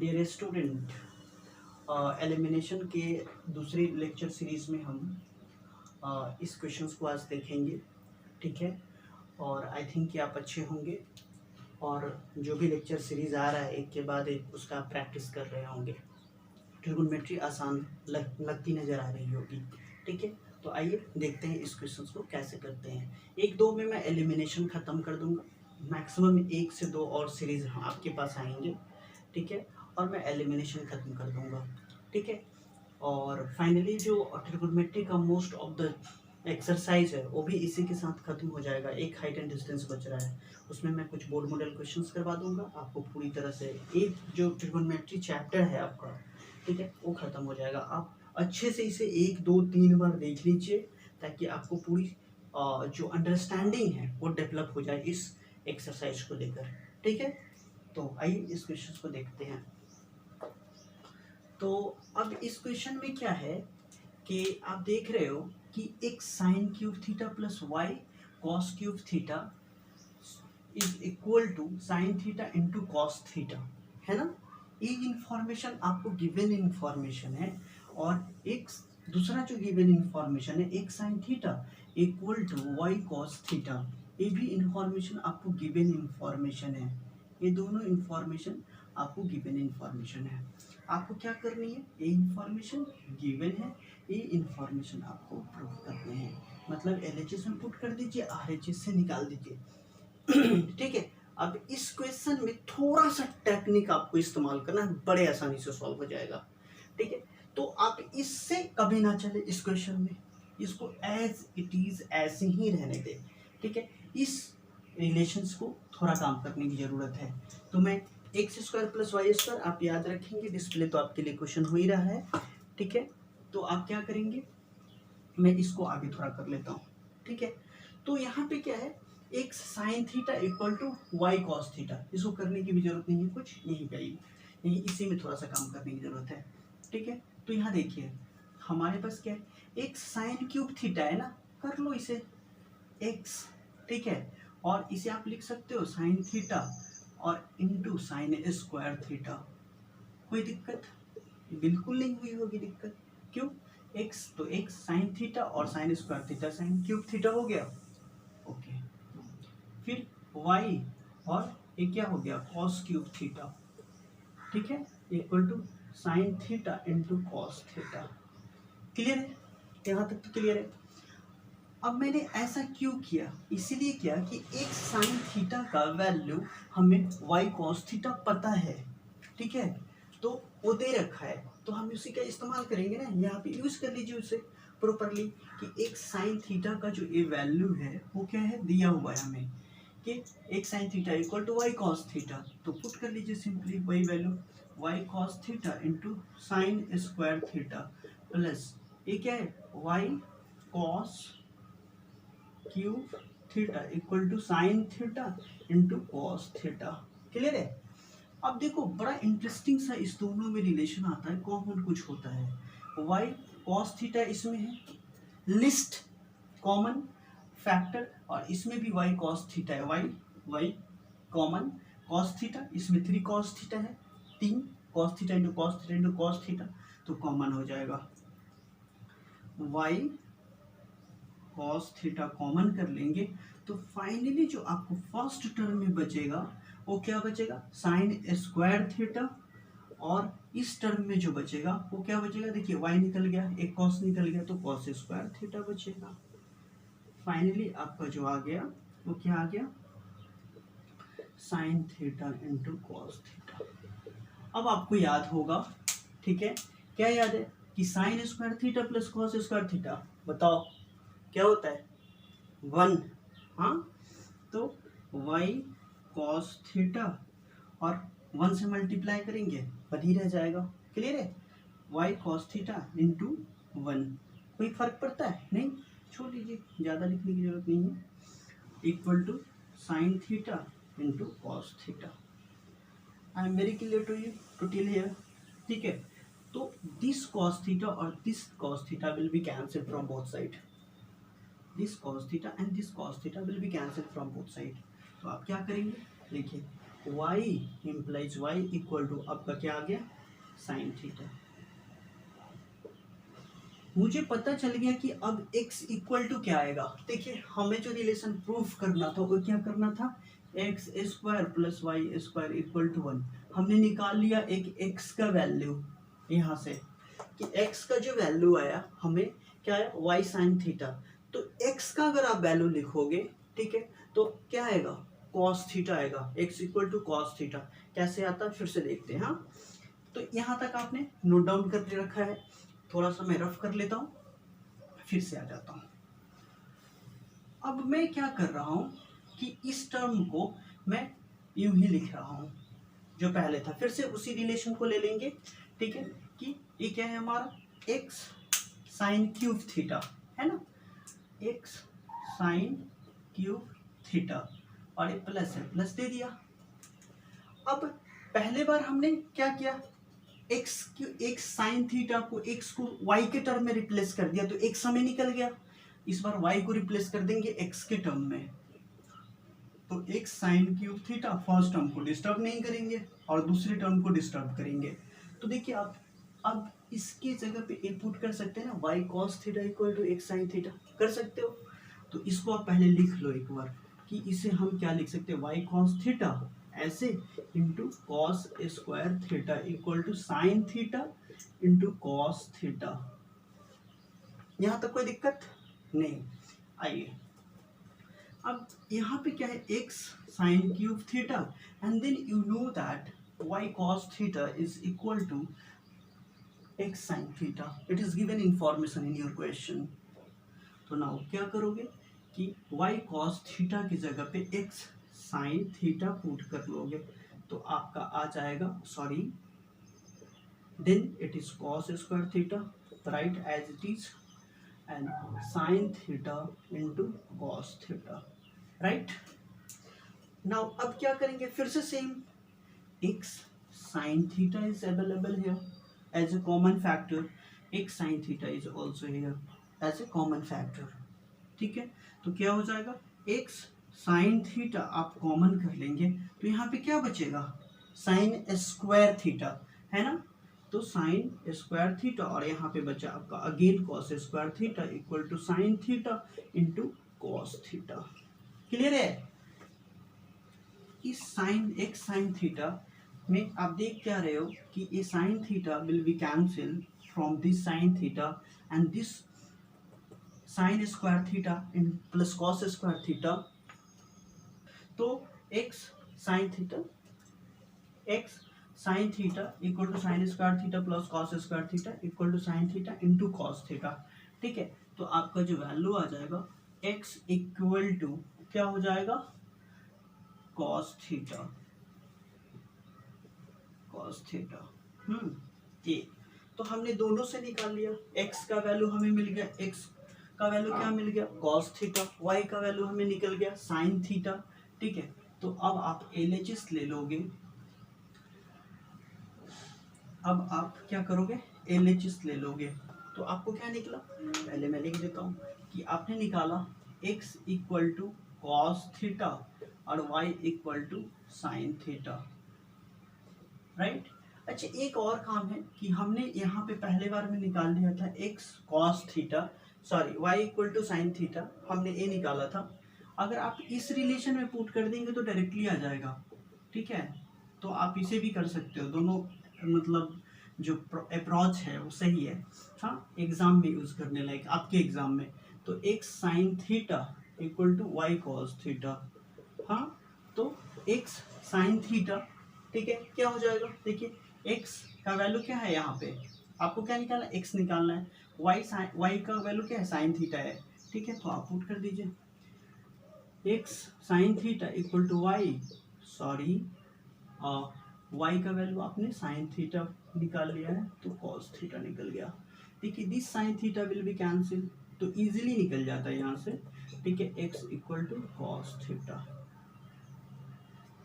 Dear student, elimination के दूसरी lecture series में हम इस क्वेश्चंस को आज देखेंगे। ठीक है, और आई थिंक कि आप अच्छे होंगे और जो भी लेक्चर सीरीज आ रहा है एक के बाद एक उसका प्रैक्टिस कर रहे होंगे। ट्रिगोनोमेट्री आसान लगती नज़र आ रही होगी। ठीक है, तो आइए देखते हैं इस क्वेश्चंस को कैसे करते हैं। एक दो में मैं एलिमिनेशन ख़त्म कर दूंगा, मैक्सिमम 1 से 2 और सीरीज आपके पास आएंगे। ठीक है, और मैं एलिमिनेशन ख़त्म कर दूंगा। ठीक है, और फाइनली जो ट्रिगोनोमेट्री का मोस्ट ऑफ द एक्सरसाइज है वो भी इसी के साथ खत्म हो जाएगा। एक हाइट एंड डिस्टेंस बच रहा है, उसमें मैं कुछ बोर्ड मॉडल क्वेश्चंस करवा दूंगा आपको पूरी तरह से। एक जो ट्रिगोनोमेट्री चैप्टर है आपका, ठीक है, वो खत्म हो जाएगा। आप अच्छे से इसे 1 2 3 बार देख लीजिए ताकि आपको पूरी जो अंडरस्टैंडिंग है वो डेवलप हो जाए इस एक्सरसाइज को लेकर। ठीक है, तो आइए इस क्वेश्चन को देखते हैं। तो अब इस क्वेश्चन में क्या है कि आप देख रहे हो कि एक sine cube theta plus y cos cube theta is equal to sine theta into cos theta, है ना। ये इंफॉर्मेशन आपको गिवन इंफॉर्मेशन है, और एक दूसरा जो गिवन इंफॉर्मेशन है एक sine theta equal to y cos theta, ये भी इंफॉर्मेशन आपको गिवन इंफॉर्मेशन है। ये दोनों इंफॉर्मेशन आपको गिवन इंफॉर्मेशन है। आपको क्या करनी है, ये इंफॉर्मेशन गिवन है, ये इंफॉर्मेशन आपको प्रूव करने हैं। मतलब एलएचएस में पुट कर दीजिए, आरएचएस से निकाल दीजिए। ठीक है, अब इस क्वेश्चन में थोड़ा सा टेक्निक आपको इस्तेमाल करना है, बड़े आसानी से सॉल्व हो जाएगा। ठीक है, तो आप इससे कभी ना चले इस क्वेश्चन में, इसको एज इट इज ऐसे ही रहने दें। ठीक है, इस रिलेशंस को थोड़ा काम करने की जरूरत है। तो मैं x square plus y square आप याद रखेंगे, डिस्प्ले तो आपके लिए क्वेश्चन हो ही रहा है। ठीक है, तो आप क्या करेंगे, मैं इसको आगे थोड़ा कर लेता हूँ। ठीक है, तो यहाँ पे क्या है, एक sine theta equal to y cos theta, इसको करने की भी जरूरत नहीं है कुछ, यहीं पे यही इसी में थोड़ा सा काम करने की जरूरत है। ठीक है, तो यहाँ देखिए हमारे पास क्या है, एक साइन क्यूब थीटा है ना, कर लो इसे एक्स। ठीक है, और इसे आप लिख सकते हो साइन थीटा और इंटू साइन स्क्वायर थीटा। कोई दिक्कत बिल्कुल नहीं हुई होगी दिक्कत, क्यों, एक्स तो एक्स साइन थीटा और sign square theta sine cube theta हो गया। ओके, फिर वाई और ये क्या हो गया, कॉस क्यूब थीटा। ठीक है, equal to sine theta into cos theta. Clear है, यहाँ तक तो क्लियर है। अब मैंने ऐसा क्यों किया, इसीलिए किया कि एक साइन थीटा का वैल्यू हमें वाई कॉस थीटा पता है। ठीक है, तो वो दे रखा है, तो हम उसी का इस्तेमाल करेंगे ना, यहाँ पे यूज कर लीजिए उसे प्रॉपरली कि एक साइन थीटा का जो ये वैल्यू है वो क्या है, दिया हुआ है हमें कि एक sine theta equal to y cos theta. तो पुट कर लीजिए सिंपली वही value, y cos theta into sine square theta plus ये क्या है, y cos cube theta equal to sine theta into cos theta. Clear है। अब देखो बड़ा इंटरेस्टिंग सा इस दोनों में रिलेशन आता है, कॉमन कुछ होता है। वाई कॉस थीटा इसमें है, लिस्ट कॉमन फैक्टर, और इसमें भी वाई कॉस थीटा है, y y common cos theta, इसमें 3 कॉस थीटा है, 3 cos theta into cos theta into cos theta, तो कॉमन हो जाएगा। वाई कॉस थीटा कॉमन कर लेंगे तो फाइनली जो आपको फर्स्ट टर्म में बचेगा वो क्या बचेगा, साइन स्क्वायर थीटा, और इस टर्म में जो बचेगा वो क्या बचेगा, देखिए y निकल गया, एक कॉस निकल गया तो कॉस स्क्वायर थीटा बचेगा। फाइनली आपका जो आ गया वो क्या आ गया, sign theta into cos theta. अब आपको याद होगा, ठीक है, क्या याद है कि sign square theta plus cos square theta, बताओ क्या होता है, 1। हाँ, तो वाई कॉस थीटा और 1 से मल्टीप्लाई करेंगे 1 ही रह जाएगा। क्लियर है, वाई कॉस थीटा इंटू 1, कोई फर्क पड़ता है नहीं, छोड़ दीजिए, ज़्यादा लिखने की जरूरत नहीं है, equal to sine theta into cos theta. I am very clear to you to till here. ठीक है, तो दिस कॉस थीटा और this cos theta will be cancel from both side, this cos theta and this cos theta will be cancelled from both side। तो आप क्या करेंगे, देखिए y implies y equal to आपका क्या आ गया साइन थीटा। मुझे पता चल गया कि अब x इक्वल टू क्या आएगा। देखिए हमें जो रिलेशन प्रूफ करना था वो क्या करना था, x square plus y square equal to 1। हमने निकाल लिया एक x का वैल्यू यहाँ से कि x का जो वैल्यू आया हमें क्या आया y साइन थीटा। तो x का अगर आप वैल्यू लिखोगे ठीक है तो क्या आएगा cos थीटा आएगा, x equal to cos theta. कैसे आता है फिर से देखते हैं। हाँ तो यहाँ तक आपने नोट डाउन करके रखा है, थोड़ा सा मैं रफ कर लेता हूँ फिर से आ जाता हूँ। अब मैं क्या कर रहा हूँ कि इस टर्म को मैं यूं ही लिख रहा हूँ जो पहले था, फिर से उसी रिलेशन को ले लेंगे ठीक है कि ये क्या है हमारा x साइन क्यूब थीटा है ना, x साइन क्यूब थीटा और ये प्लस है, प्लस दे दिया। अब पहले बार हमने क्या किया x साइन थीटा को x को y के टर्म में रिप्लेस कर दिया तो x हमें निकल गया। इस बार y को रिप्लेस कर देंगे x के टर्म में, तो x sine cube theta first term को डिस्टर्ब नहीं करेंगे और दूसरे टर्म को डिस्टर्ब करेंगे। तो देखिए आप अब इसकी जगह पे इनपुट कर सकते हैं ना y cos theta equal to x sine theta, कर सकते हो। तो इसको आप पहले लिख लो एक बार कि इसे हम क्या लिख सकते हैं y cos थीटा ऐसे into cos square theta equal to sine theta into cos theta. यहाँ तक कोई दिक्कत नहीं। आइए अब यहाँ पे क्या है x sine cube theta and then you know that y cos theta is equal to x sine theta. It is given information in your question. तो नाउ क्या करोगे कि y cos थीटा की जगह पे x साइन थीटा पुट कर लोगे तो आपका आ जाएगा sorry then it is cos square theta right as it is and sine theta into cos theta right. Now अब क्या करेंगे फिर से same x sine theta is available here as a common factor, x sine theta is also here as a common factor ठीक है। तो क्या हो जाएगा x साइन थीटा आप कॉमन कर लेंगे तो यहाँ पे क्या बचेगा साइन स्क्वायर थीटा है ना, तो साइन स्क्वायर थीटा और यहाँ पे बचा आपका again cos square theta equal to sine theta into cos theta. Clear है। इस साइन एक्स साइन थीटा में आप देख क्या रहे हो कि ये sine theta will be cancel from this sine theta and this sine square theta in plus cos square theta. तो x sine theta x sine theta equal to sine square theta plus cos square theta equal to sine theta into cos theta ठीक है। तो आपका जो value आ जाएगा x equal to क्या हो जाएगा कॉस थीटा ये तो हमने दोनों से निकाल लिया। x का वैल्यू हमें मिल गया, x का वैल्यू क्या मिल गया कॉस थीटा, y का वैल्यू हमें निकल गया साइन थीटा ठीक है। तो अब आप LHS ले लोगे, अब आप क्या करोगे LHS ले लोगे तो आपको क्या निकला पहले मैं लिख देता हूँ कि आपने निकाला x equal to cos theta और y equal to sine theta right. अच्छा एक और काम है कि हमने यहाँ पे पहले बार में निकाल लिया था x cos theta sorry y equal to sine theta हमने ये निकाला था। अगर आप इस रिलेशन में पुट कर देंगे तो डायरेक्टली आ जाएगा ठीक है। तो आप इसे भी कर सकते हो, दोनों मतलब जो अप्रोच है वो सही है। हाँ एग्जाम में यूज करने लायक आपके एग्जाम में। तो x sine theta equal to y cos theta, हाँ तो x साइन थीटा ठीक है क्या हो जाएगा देखिए x का वैल्यू क्या है यहाँ पे आपको क्या निकालना है x निकालना है, y का वैल्यू क्या है साइन थीटा है ठीक है। तो आप पुट कर दीजिए x sine theta equal to y sorry y का वैल्यू आपने साइन थीटा निकाल लिया है तो cos थीटा निकल गया। देखिए this sine theta will be cancel तो इजीली निकल जाता है यहाँ से ठीक है x equal to cos theta.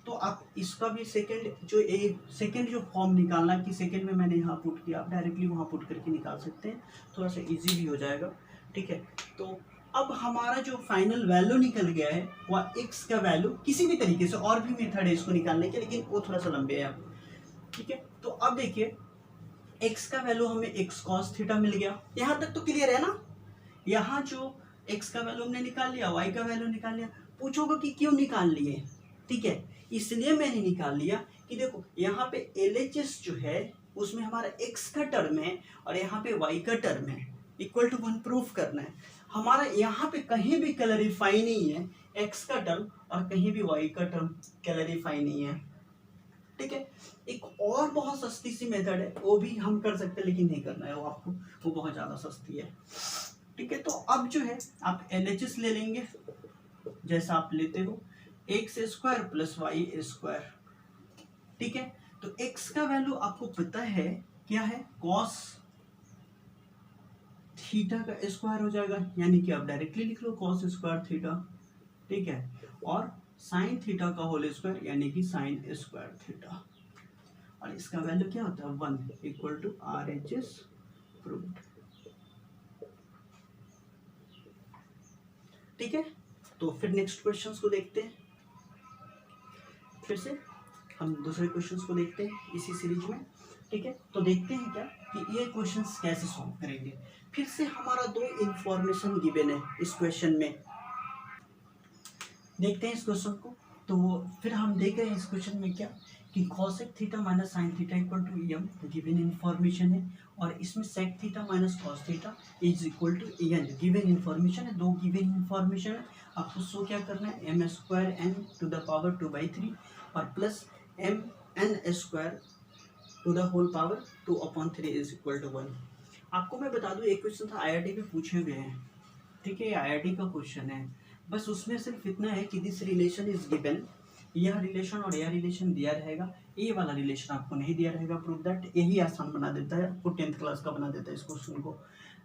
तो आप इसका भी सेकंड जो फॉर्म निकालना कि सेकंड में मैंने यहाँ पुट किया आप डायरेक्टली वहाँ पुट करके निकाल सकते हैं, थोड़ा सा इजी भी हो जाएगा ठीक है। तो अब हमारा जो फाइनल वैल्यू निकल गया है वह x का वैल्यू किसी भी तरीके से, और भी मेथड है इसको निकालने के, लेकिन वो थोड़ा सा लंबे है। ठीक है, तो अब देखिए x का वैल्यू हमें x cos थीटा मिल गया। यहाँ तक तो क्लियर है ना। यहाँ जो x का वैल्यू हमने निकाल लिया, y का वैल्यू निकाल लिया। पूछोगे कि क्यों निकाल लिए, ठीक है, इसलिए मैंने निकाल लिया कि देखो यहाँ पे LHS जो है उसमें हमारा x का टर्म है और यहाँ पे y का टर्म है, इक्वल टू 1 प्रूफ करना है। हमारा यहाँ पे कहीं भी क्लैरिफाई नहीं है x का टर्म और कहीं भी y का टर्म क्लैरिफाई नहीं है। ठीक है, एक और बहुत सस्ती सी मेथड है, वो भी हम कर सकते हैं लेकिन नहीं करना है वो आपको, वो बहुत ज़्यादा सस्ती है। ठीक है, तो अब जो है आप LHS ले लेंगे जैसा आप लेते हो, x square plus y square. ठीक है, तो x का वैल्यू आपको पता है क्या है, कॉस थीटा का स्क्वायर हो जाएगा, यानी कि आप डायरेक्टली लिख लो कॉस स्क्वायर थीटा। ठीक है, और साइन थीटा का होल स्क्वायर यानी कि साइन स्क्वायर थीटा, और इसका वैल्यू क्या होता है 1 इक्वल टू RHS प्रूव्ड। ठीक है, तो फिर नेक्स्ट क्वेश्चंस को देखते हैं। फिर से हम दूसरे क्वेश्चंस को देखते हैं इसी सीरीज में। ठीक है, तो देखते हैं क्या कि ये क्वेश्चंस कैसे सॉल्व करेंगे। फिर से हमारा दो इंफॉर्मेशन गिवन है इस क्वेश्चन में, देखते हैं इस क्वेश्चन को। तो फिर हम देख रहे हैं इस क्वेश्चन में क्या कि cosec theta minus sine theta equal to M given information है, और इसमें sec theta minus cos theta is equal to N given information है। दो गिवन इन्फॉर्मेशन है, आपको सो क्या करना है M square N to the power 2/3 और plus M N square to the whole power 2/3 is equal to 1। आपको मैं बता दूं एक क्वेश्चन था IIT में पूछे हुए हैं। ठीक है, IIT का क्वेश्चन है, बस उसमें सिर्फ इतना है कि दिस रिलेशन इज गिवन, यह रिलेशन और यह रिलेशन दिया रहेगा, ये वाला रिलेशन आपको नहीं दिया रहेगा। प्रूव दैट, यही आसान बना देता है आपको, 10th क्लास का बना देता है इस क्वेश्चन को।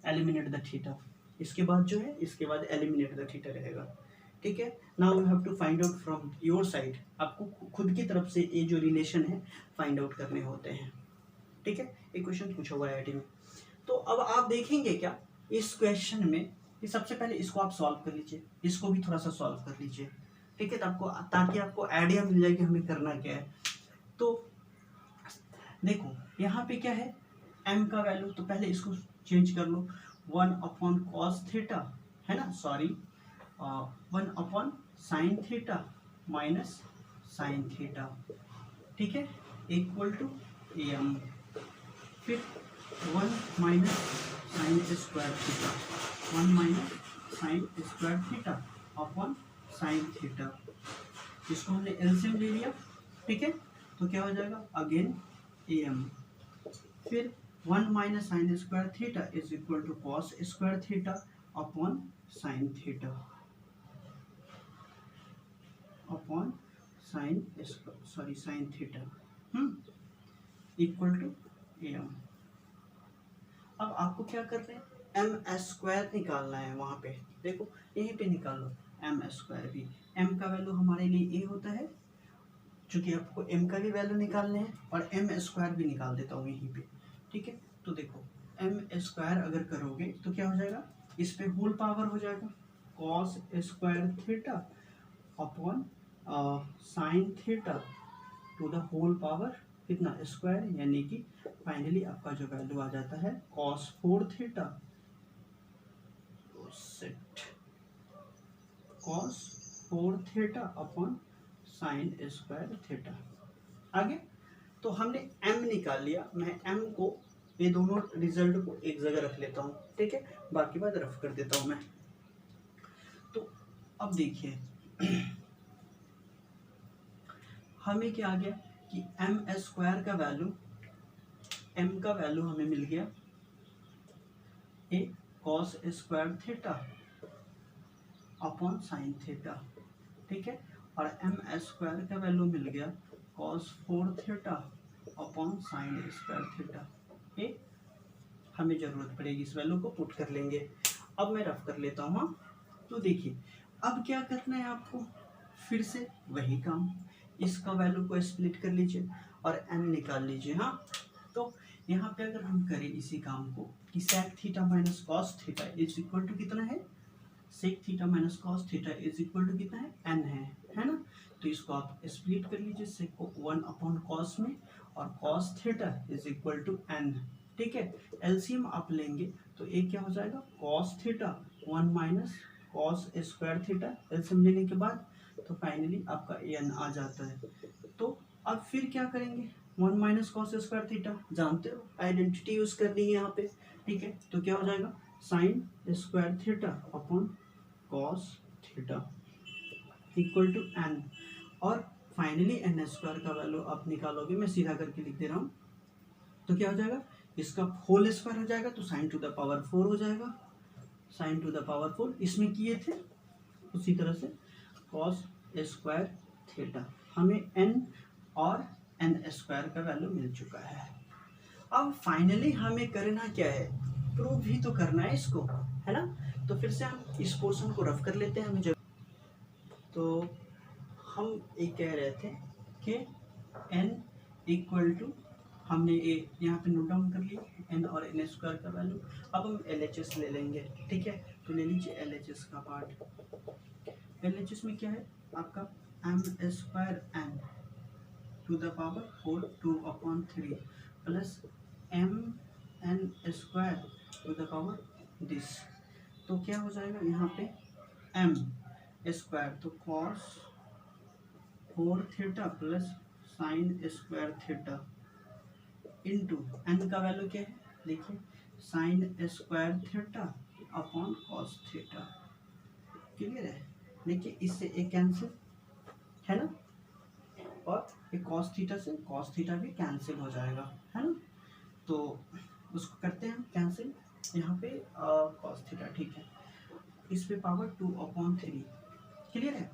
एलिमिनेट द थीटा, इसके बाद जो है इसके बाद एलिमिनेट द थीटा रहेगा। ठीक है, now you have to find out from your side, आपको खुद की तरफ से ये जो रिलेशन है फाइंड आउट करने होते हैं। ठीक है, एक क्वेश्चन पूछा हुआ है IIT में। तो अब आप देखेंगे क्या इस क्वेश्चन में कि सबसे पहले इसको आप सॉल्व कर लीजिए, इसको भी थोड़ा सा सॉल्व कर लीजिए। ठीक है, तो आपको ताकि आपको आइडिया मिल जाए कि हमें करना क्या है। तो देखो यहाँ पे क्या है m का वैल्यू, तो पहले इसको चेंज कर लो, 1/cos थीटा है ना, sorry 1/sin theta minus sine theta. ठीक है, इक्वल टू एम, फिर 1 minus sine square theta, 1 minus sine square theta upon sine theta, इसको हमने एलसीएम ले लिया। ठीक है, तो क्या हो जाएगा अगेन एम, फिर 1 minus sine square theta is equal to cos square theta upon sine theta upon sine theta equal to M. अब आपको क्या करना है एम स्क्वायर निकालना है, वहां पे देखो यहीं पे निकाल लो एम स्क्वायर भी, एम का वैल्यू हमारे लिए ए होता है, चूंकि आपको एम का भी वैल्यू निकालने हैं, और एम स्क्वायर भी निकाल देता हूँ यहीं पे। ठीक है, तो देखो एम स्क्वायर अगर करोगे तो क्या हो जाएगा, इस पे होल पावर हो जाएगा cos square theta upon sine theta to the whole power कितना स्क्वायर, यानी कि फाइनली आपका जो वैल्यू आ जाता है cos 4 theta, cos 4 theta upon sign square theta. आगे तो हमने m निकाल लिया, मैं m को ये दोनों रिजल्ट को एक जगह रख लेता हूँ। ठीक है, बाकी बात रफ कर देता हूँ मैं। तो अब देखिए हमें क्या आ गया कि एम स्क्वायर का वैल्यू, m का वैल्यू हमें मिल गया ए cos square theta upon sine theta. ठीक है, और एम स्क्वायर का वैल्यू मिल गया cos 4 theta upon sign square theta. ये हमें जरूरत पड़ेगी, इस वैल्यू को पुट कर लेंगे। अब मैं रफ कर लेता हूँ। तो देखिए अब क्या करना है आपको, फिर से वही काम, इसका वैल्यू को स्प्लिट कर लीजिए और m निकाल लीजिए। हाँ, तो यहाँ पे अगर हम करें इसी काम को कि sec theta minus cos theta is equal to कितना है sec theta minus cos theta is equal to कितना है, n है ना। तो इसको आप स्प्लिट कर लीजिए, सेक को 1 अपॉन कॉस में, और cos theta is equal to n, ठीक है। एलसीएम आप लेंगे तो एक क्या हो जाएगा, cos theta 1 minus cos square theta, LCM लेने के बाद तो फाइनली आपका n आ जाता है। तो अब फिर क्या करेंगे, 1 माइनस कॉस स्क्वायर थीटा जानते हो, आइडेंटिटी यूज करनी है यहाँ पे, ठीक है। तो क्या हो जाएगा, sine square theta upon cos theta equal to n, और फाइनली n स्क्वायर का वैल्यू आप निकालोगे, मैं सीधा करके लिख दे रहा हूँ। तो क्या हो जाएगा, इसका होल स्क्वायर हो जाएगा, तो साइन टू द पावर 4 हो जाएगा, साइन टू द पावर 4 इसमें किए थे उसी तरह से कॉस स्क्वायर थीटा, हमें n और n स्क्वायर का वैल्यू मिल चुका है। अब फाइनली हमें करना क्या है, प्रूव ही तो करना है इसको, है ना। तो फिर से हम इस पोर्शन को रफ कर लेते हैं, हमें तो हम एक कह रहे थे कि n इक्वल टू, हमने ए यहाँ पे नोट डाउन कर लिया n और n स्क्वायर का वैल्यू। अब हम LHS ले लेंगे, ठीक है। तो ले लीजिए LHS का पार्ट। LHS में क्या है आपका, m square n to the power 4 2/3 plus m n square to the power this. तो क्या हो जाएगा यहाँ पे m स्क्वायर, तो cos 4 theta plus sine square theta into n का वैल्यू क्या है, देखिए sine square theta upon cos theta, clear है। देखिए इससे एक कैंसिल है ना, और एक कॉस थीटा से कॉस थीटा भी कैंसिल हो जाएगा, है ना। तो उसको करते हैं हम कैंसिल, यहाँ पे कॉस थीटा, ठीक है। इस पे पावर 2/3, क्लियर है।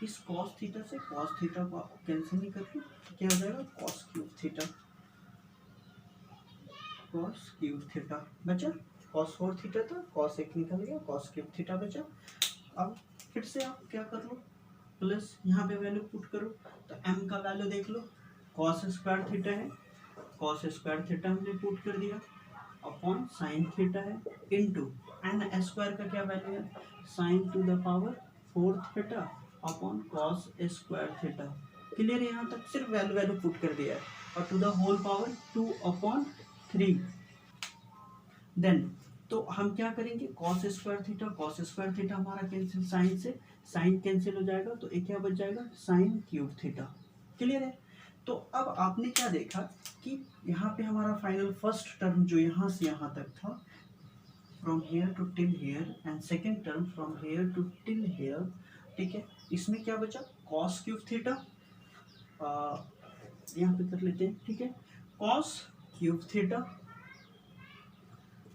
इस कॉस थीटा से कॉस थीटा को आप कैंसिल नहीं करते, क्या हो जाएगा, cos cube theta, cos cube theta बचा, कॉस 4 थीटा था, कॉस 1 निकल गया, कॉस क्यूब थीटा बचा। अब फिर से आप क्या कर लो, प्लस यहाँ पे वैल्यू पुट करो, तो m का वैल्यू देख लो, कॉस स्क्वायर थीटा है, कॉस स्क्वायर थीटा हमने पुट कर दिया, अपॉन साइन थीटा है, इनटू n स्क्वायर का क्या वैल्यू है, sign to the power 4 theta upon cos square theta, clear है। यहाँ तक सिर्फ वैल्यू पुट कर दिया है, और to the whole power 2/3। Then तो हम क्या करेंगे, कॉस स्क्वायर थीटा हमारा कैंसिल, साइन से साइन कैंसिल हो जाएगा, तो एक क्या बच जाएगा, साइन क्यूब थीटा, क्लियर है। तो अब आपने क्या देखा कि यहाँ पे हमारा फाइनल फर्स्ट टर्म जो यहाँ से यहाँ तक था, from here to till here, and second term from here to till here, ठीक है। इसमें क्या बचा, कॉस क्यूब थीटा, यहाँ पे कर लेते हैं, ठीक है। Cos cube theta,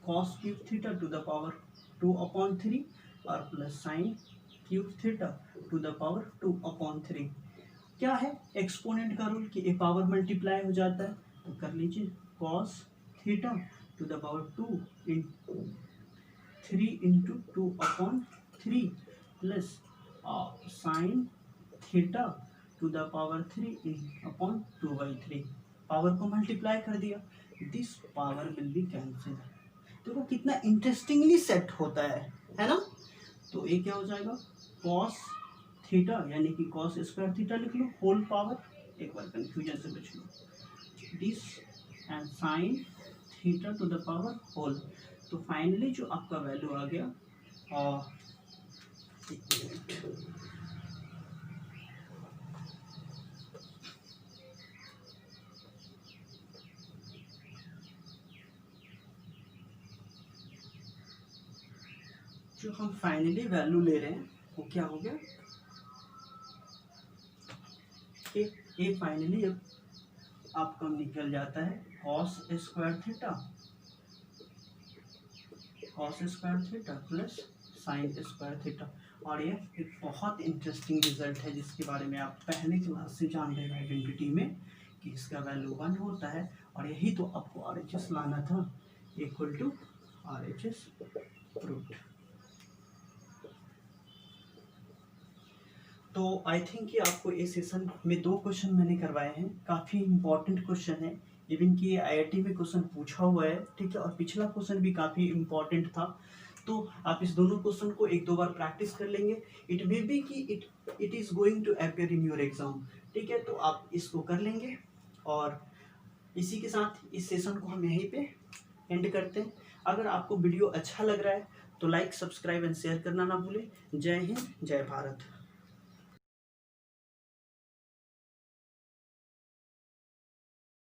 cos cube theta to the power 2/3 और plus sign cube theta to the power 2/3। क्या है, एक्सपोनेंट का रूल कि ए पावर मल्टीप्लाई हो जाता है, तो कर लीजिए cos theta to the power 2 in 3 into 2/3 plus sign theta to the power 3/2/3, power को मल्टीप्लाई कर दिया, this power will be cancel. देखो कितना इंटरेस्टिंगली सेट होता है ना। तो ये क्या हो जाएगा, कॉस थीटा यानी कि कॉस स्क्वायर थीटा लिख लो, होल पावर, एक बार कंफ्यूजन से बच लो, this and sine theta to the power whole. तो फाइनली जो आपका वैल्यू आ गया, जो हम फाइनली वैल्यू ले रहे हैं वो क्या हो गया कि ये फाइनली अब आपका निकल जाता है cos square theta plus sine square theta. और ये एक बहुत इंटरेस्टिंग रिजल्ट है जिसके बारे में आप पहले क्लास से जान रहे हैं आइडेंटिटी में, कि इसका वैल्यू 1 होता है, और यही तो आपको RHS लाना था, इक्वल टू RHS प्रूव्ड। तो आई थिंक कि आपको इस सेशन में 2 क्वेश्चन मैंने करवाए हैं, काफ़ी इंपॉर्टेंट क्वेश्चन है, इवन कि IIT में क्वेश्चन पूछा हुआ है, ठीक है। और पिछला क्वेश्चन भी काफ़ी इंपॉर्टेंट था। तो आप इस दोनों क्वेश्चन को एक दो बार प्रैक्टिस कर लेंगे, इट मे बी कि it is going to appear in your exam. ठीक है, तो आप इसको कर लेंगे। और इसी के साथ इस सेशन को हम यहीं पे एंड करते हैं। अगर आपको वीडियो अच्छा लग रहा है तो लाइक, सब्सक्राइब एंड शेयर करना ना भूलें। जय हिंद, जय भारत।